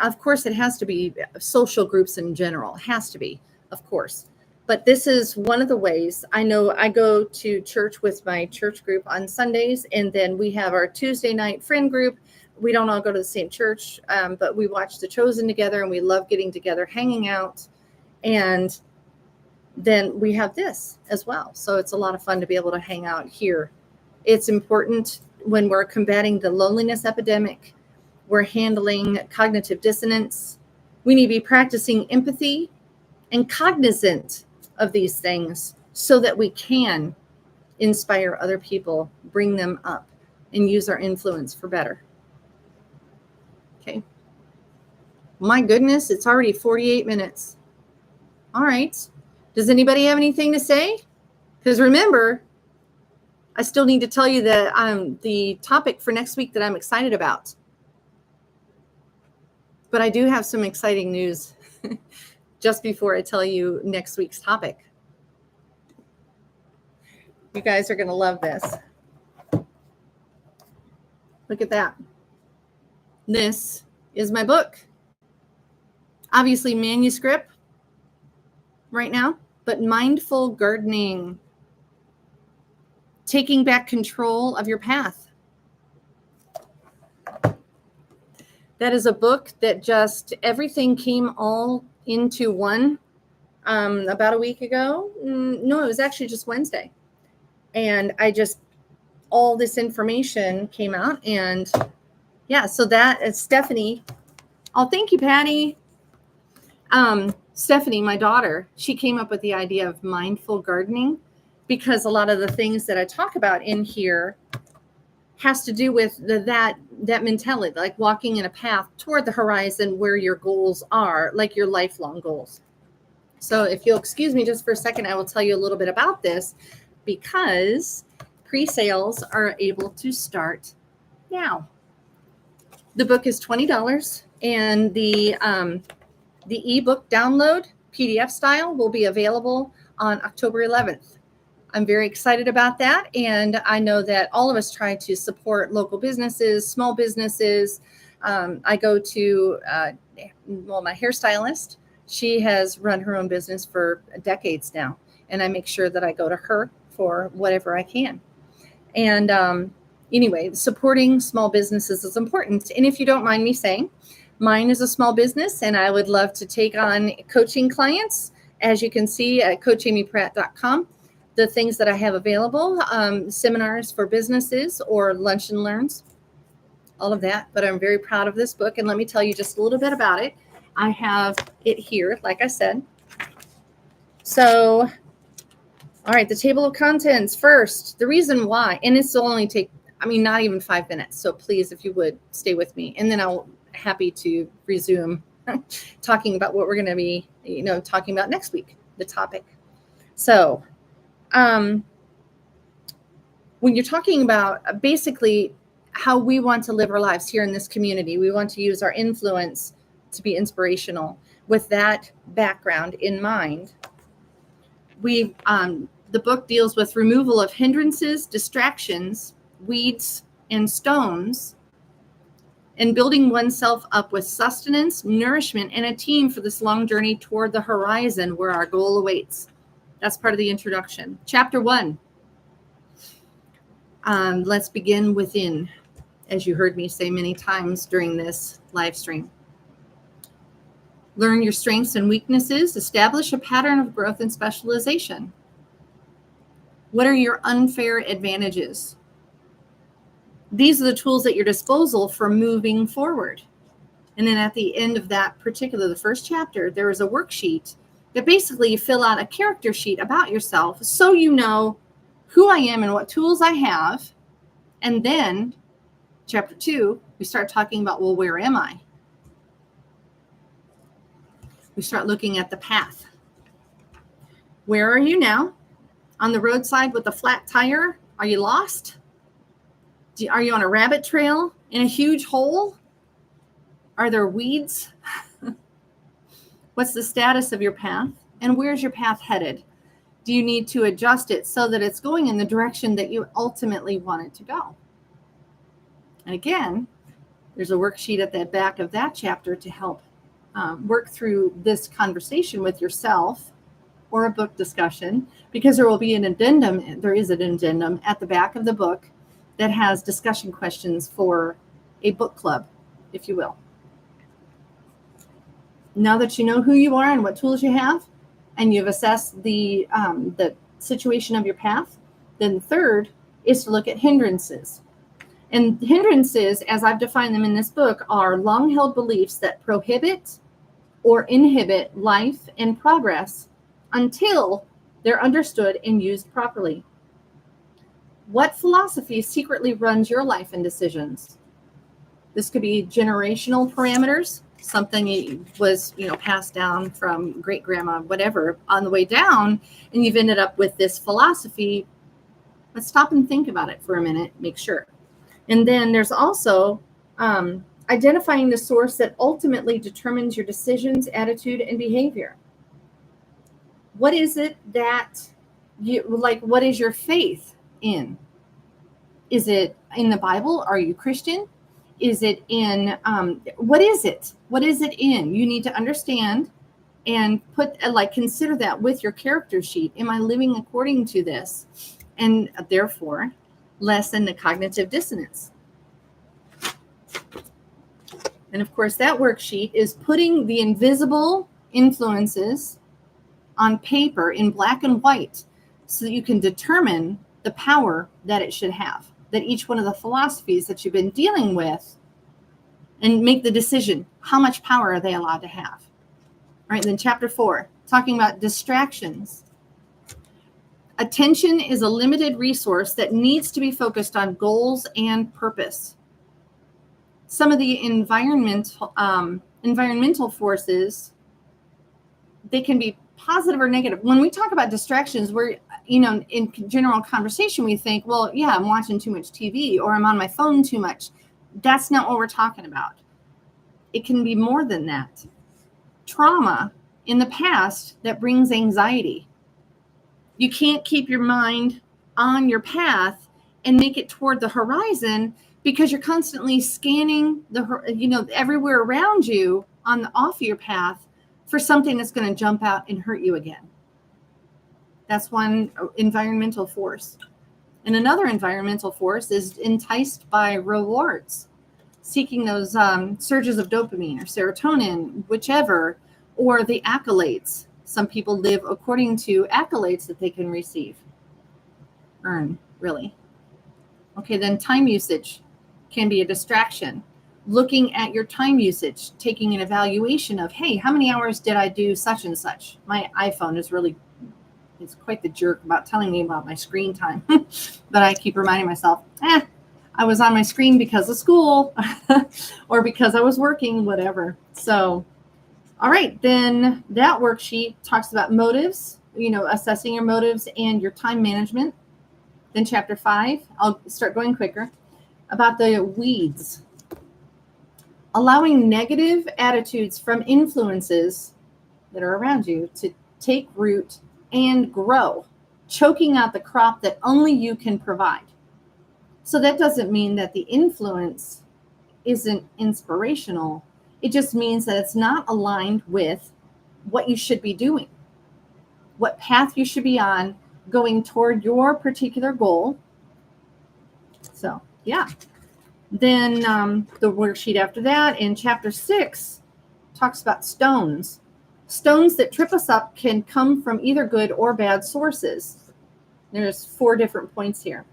of course, it has to be social groups in general. It has to be, of course. But this is one of the ways. I know I go to church with my church group on Sundays, and then we have our Tuesday night friend group. We don't all go to the same church, but we watch The Chosen together, and we love getting together, hanging out. And then we have this as well. So it's a lot of fun to be able to hang out here. It's important when we're combating the loneliness epidemic, we're handling cognitive dissonance. We need to be practicing empathy and cognizant of these things so that we can inspire other people, bring them up, and use our influence for better. Okay. My goodness, it's already 48 minutes. All right. Does anybody have anything to say? Because remember, I still need to tell you that the topic for next week that I'm excited about. But I do have some exciting news just before I tell you next week's topic. You guys are going to love this. Look at that. This is my book. Obviously manuscript right now, but Mindful Gardening. Taking back control of your path. That is a book that just everything came all into one about a week ago. No, it was actually just Wednesday. And all this information came out. And yeah, so that is Stephanie. Oh, thank you, Patty. Stephanie, my daughter, she came up with the idea of mindful gardening, because a lot of the things that I talk about in here has to do with that mentality, like walking in a path toward the horizon where your goals are, like your lifelong goals. So if you'll excuse me just for a second, I will tell you a little bit about this, because pre-sales are able to start now. The book is $20, and the ebook download PDF style will be available on October 11th. I'm very excited about that, and I know that all of us try to support local businesses, small businesses. I go to my hairstylist. She has run her own business for decades now, and I make sure that I go to her for whatever I can. And anyway, supporting small businesses is important. And if you don't mind me saying, mine is a small business, and I would love to take on coaching clients. As you can see at coachamypratt.com, the things that I have available, seminars for businesses or lunch and learns, all of that. But I'm very proud of this book, and let me tell you just a little bit about it. I have it here, like I said. So, all right, the table of contents first. The reason why, and this will only take, not even 5 minutes. So please, if you would, stay with me, and then I'll happy to resume talking about what we're going to be, talking about next week, the topic. So, when you're talking about basically how we want to live our lives here in this community, we want to use our influence to be inspirational. With that background in mind, the book deals with removal of hindrances, distractions, weeds, and stones, and building oneself up with sustenance, nourishment, and a team for this long journey toward the horizon where our goal awaits. That's part of the introduction. Chapter 1. Let's begin within, as you heard me say many times during this live stream. Learn your strengths and weaknesses. Establish a pattern of growth and specialization. What are your unfair advantages? These are the tools at your disposal for moving forward. And then at the end of that the first chapter, there is a worksheet that basically you fill out a character sheet about yourself so you know who I am and what tools I have. And then chapter 2, we start talking about, well, where am I? We start looking at the path. Where are you now? On the roadside with a flat tire? Are you lost? Are you on a rabbit trail in a huge hole? Are there weeds? What's the status of your path? And where's your path headed? Do you need to adjust it so that it's going in the direction that you ultimately want it to go? And again, there's a worksheet at the back of that chapter to help work through this conversation with yourself, or a book discussion, because there will be an addendum. There is an addendum at the back of the book that has discussion questions for a book club, if you will. Now that you know who you are and what tools you have, and you've assessed the situation of your path, then third is to look at hindrances. And hindrances, as I've defined them in this book, are long-held beliefs that prohibit or inhibit life and progress until they're understood and used properly. What philosophy secretly runs your life and decisions? This could be generational parameters, something was, passed down from great grandma, whatever, on the way down, and you've ended up with this philosophy. Let's stop and think about it for a minute, make sure. And then there's also identifying the source that ultimately determines your decisions, attitude, and behavior. What is it that you like? What is your faith in? Is it in the Bible? Are you Christian? Is it in, what is it? What is it in? You need to understand and consider that with your character sheet. Am I living according to this? And therefore, lessen the cognitive dissonance. And of course, that worksheet is putting the invisible influences on paper in black and white so that you can determine the power that it should have, that each one of the philosophies that you've been dealing with, and make the decision, how much power are they allowed to have? All right, then chapter 4, talking about distractions. Attention is a limited resource that needs to be focused on goals and purpose. Some of the environmental forces, they can be positive or negative. When we talk about distractions, we're, in general conversation, we think, well, yeah, I'm watching too much TV or I'm on my phone too much. That's not what we're talking about. It can be more than that. Trauma in the past that brings anxiety. You can't keep your mind on your path and make it toward the horizon because you're constantly scanning everywhere around you off your path for something that's going to jump out and hurt you again. That's one environmental force. And another environmental force is enticed by rewards, seeking those surges of dopamine or serotonin, whichever, or the accolades. Some people live according to accolades that they can earn, really. Okay, then time usage can be a distraction. Looking at your time usage, taking an evaluation of, hey, how many hours did I do such and such? My iPhone is it's quite the jerk about telling me about my screen time. But I keep reminding myself, I was on my screen because of school or because I was working, whatever. So, all right, then that worksheet talks about motives, assessing your motives and your time management. Then chapter 5, I'll start going quicker, about the weeds. Allowing negative attitudes from influences that are around you to take root and grow, choking out the crop that only you can provide. So that doesn't mean that the influence isn't inspirational. It just means that it's not aligned with what you should be doing, what path you should be on going toward your particular goal. So, yeah. Then the worksheet after that in chapter 6 talks about stones. Stones that trip us up can come from either good or bad sources. There's 4 different points here.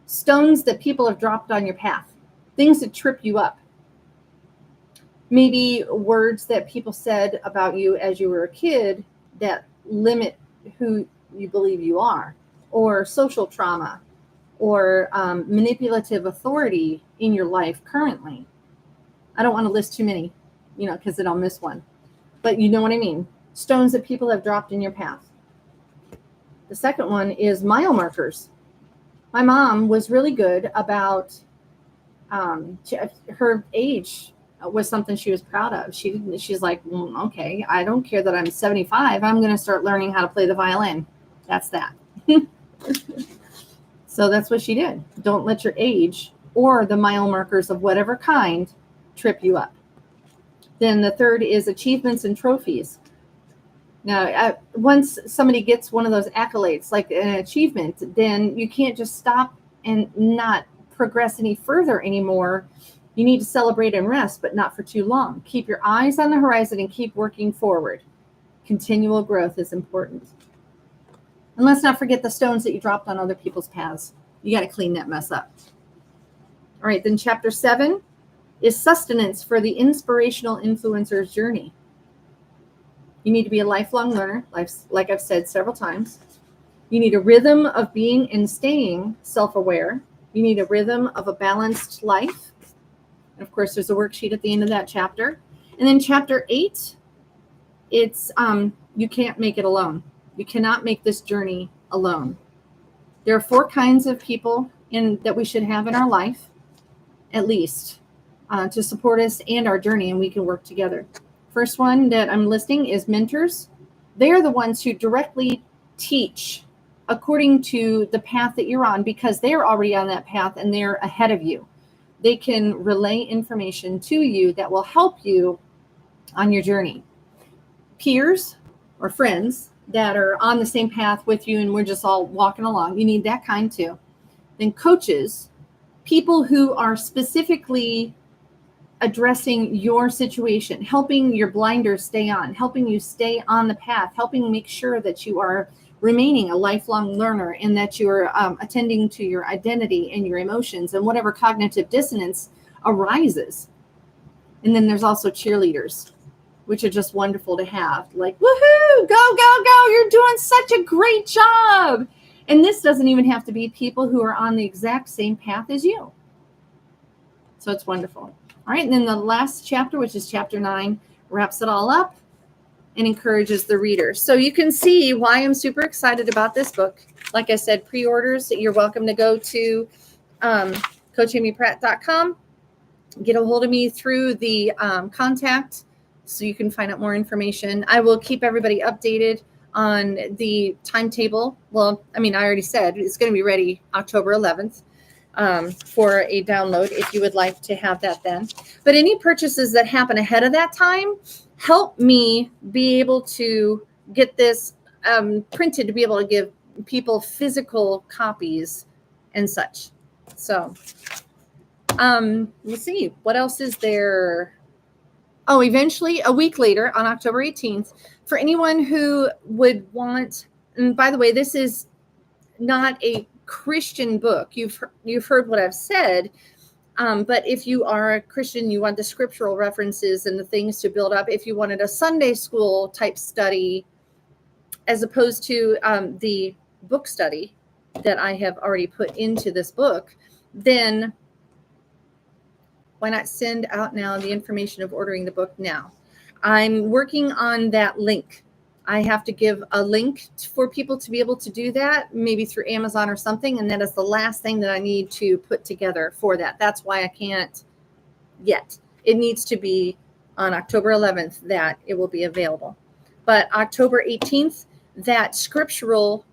Stones that people have dropped on your path, things that trip you up. Maybe words that people said about you as you were a kid that limit who you believe you are, or social trauma, or manipulative authority in your life currently. I don't want to list too many, because then I'll miss one. But you know what I mean. Stones that people have dropped in your path. The second one is mile markers. My mom was really good about her age was something she was proud of. She's like, okay, I don't care that I'm 75. I'm going to start learning how to play the violin. That's that. So that's what she did. Don't let your age or the mile markers of whatever kind trip you up. Then the third is achievements and trophies. Now, once somebody gets one of those accolades, like an achievement, then you can't just stop and not progress any further anymore. You need to celebrate and rest, but not for too long. Keep your eyes on the horizon and keep working forward. Continual growth is important. And let's not forget the stones that you dropped on other people's paths. You got to clean that mess up. All right, then chapter 7 is sustenance for the inspirational influencer's journey. You need to be a lifelong learner, like I've said several times. You need a rhythm of being and staying self-aware. You need a rhythm of a balanced life. And of course, there's a worksheet at the end of that chapter. And then chapter 8, it's you can't make it alone. You cannot make this journey alone. There are 4 kinds of people that we should have in our life, at least, to support us and our journey, and we can work together. First one that I'm listing is mentors. They are the ones who directly teach according to the path that you're on, because they're already on that path and they're ahead of you. They can relay information to you that will help you on your journey. Peers or friends that are on the same path with you and we're just all walking along, you need that kind too. Then coaches, people who are specifically addressing your situation, helping your blinders stay on, helping you stay on the path, helping make sure that you are remaining a lifelong learner and that you're attending to your identity and your emotions and whatever cognitive dissonance arises. And then there's also cheerleaders, which are just wonderful to have. Like, woohoo, go, go, go. You're doing such a great job. And this doesn't even have to be people who are on the exact same path as you. So it's wonderful. All right. And then the last chapter, which is chapter 9, wraps it all up and encourages the reader. So you can see why I'm super excited about this book. Like I said, pre-orders, you're welcome to go to CoachAmyPratt.com. Get a hold of me through the contact so you can find out more information. I will keep everybody updated on the timetable. Well, I mean, I already said it's going to be ready October 11th for a download if you would like to have that then. But any purchases that happen ahead of that time help me be able to get this printed to be able to give people physical copies and such. So let's see, what else is there? Oh, eventually, a week later on October 18th, for anyone who would want, and by the way, this is not a Christian book. You've heard what I've said, but if you are a Christian, you want the scriptural references and the things to build up. If you wanted a Sunday school type study, as opposed to the book study that I have already put into this book, then why not send out now the information of ordering the book now? I'm working on that link. I have to give a link for people to be able to do that, maybe through Amazon or something. And that is the last thing that I need to put together for that. That's why I can't yet. It needs to be on October 11th that it will be available. But October 18th, that scriptural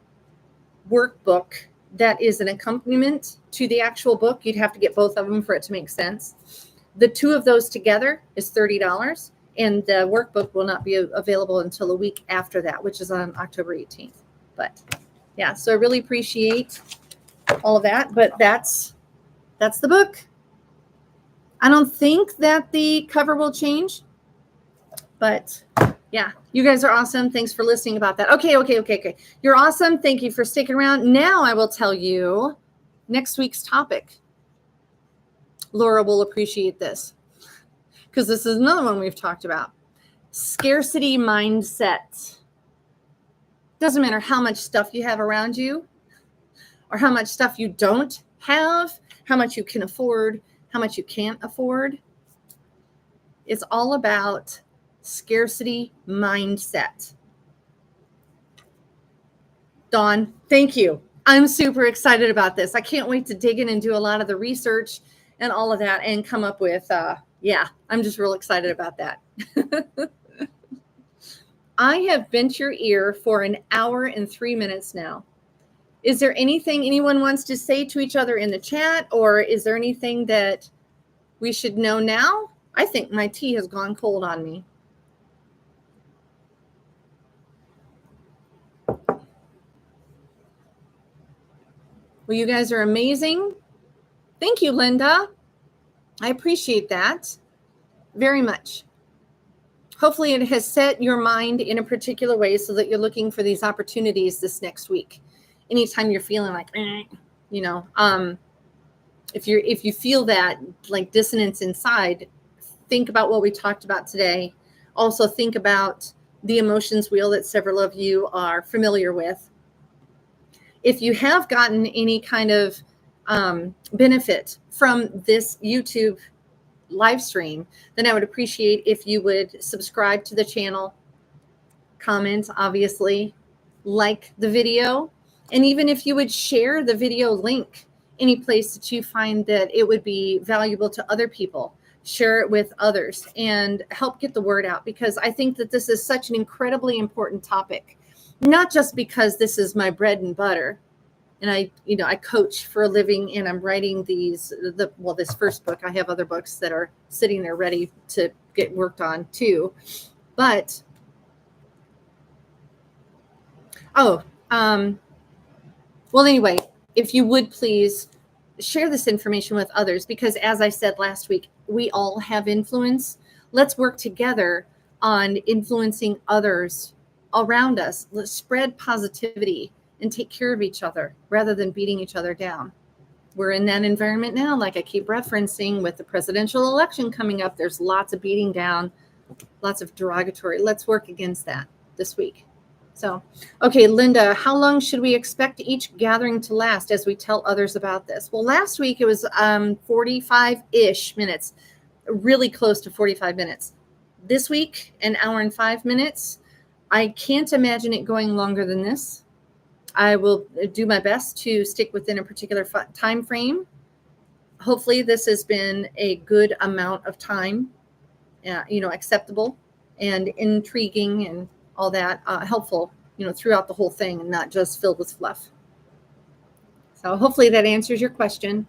workbook that is an accompaniment to the actual book, you'd have to get both of them for it to make sense. The two of those together is $30, and the workbook will not be available until a week after that, which is on October 18th. But yeah, so I really appreciate all of that. But that's the book. I don't think that the cover will change, but yeah, you guys are awesome. Thanks for listening about that. Okay. You're awesome. Thank you for sticking around. Now I will tell you next week's topic. Laura will appreciate this because this is another one we've talked about. Scarcity mindset. Doesn't matter how much stuff you have around you or how much stuff you don't have, how much you can afford, how much you can't afford. It's all about scarcity mindset. Dawn, thank you. I'm super excited about this. I can't wait to dig in and do a lot of the research and all of that and come up with, I'm just real excited about that. I have bent your ear for an hour and 3 minutes now. Is there anything anyone wants to say to each other in the chat, or is there anything that we should know now? I think my tea has gone cold on me. Well, you guys are amazing. Thank you, Linda. I appreciate that very much. Hopefully it has set your mind in a particular way so that you're looking for these opportunities this next week. Anytime you're feeling like, if you feel that like dissonance inside, think about what we talked about today. Also think about the emotions wheel that several of you are familiar with. If you have gotten any kind of benefit from this YouTube live stream, then I would appreciate if you would subscribe to the channel, comment, obviously, like the video, and even if you would share the video link any place that you find that it would be valuable to other people, share it with others and help get the word out, because I think that this is such an incredibly important topic, not just because this is my bread and butter. And I coach for a living, and I'm writing this first book. I have other books that are sitting there ready to get worked on too. But, anyway, if you would please share this information with others, because as I said last week, we all have influence. Let's work together on influencing others around us. Let's spread positivity and take care of each other rather than beating each other down. We're in that environment now, like I keep referencing, with the presidential election coming up. There's lots of beating down, lots of derogatory. Let's work against that this week. So, okay, Linda, how long should we expect each gathering to last as we tell others about this? Well, last week it was 45-ish minutes, really close to 45 minutes. This week, an hour and 5 minutes. I can't imagine it going longer than this. I will do my best to stick within a particular time frame. Hopefully this has been a good amount of time, acceptable and intriguing and all that, helpful, throughout the whole thing and not just filled with fluff. So hopefully that answers your question.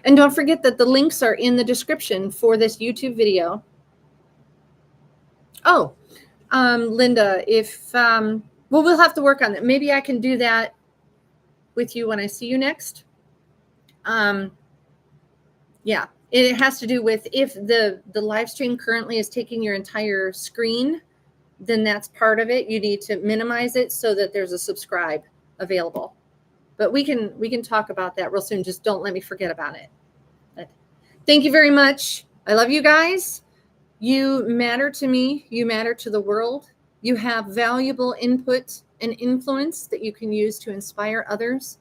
And don't forget that the links are in the description for this YouTube video. Oh, Linda, we'll have to work on that. Maybe I can do that with you when I see you next. Yeah, it has to do with if the live stream currently is taking your entire screen, then that's part of it. You need to minimize it so that there's a subscribe available. But we can talk about that real soon. Just don't let me forget about it. But thank you very much. I love you guys. You matter to me. You matter to the world. You have valuable input and influence that you can use to inspire others.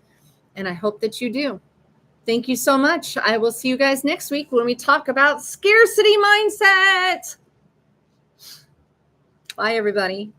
And I hope that you do. Thank you so much. I will see you guys next week when we talk about scarcity mindset. Bye, everybody.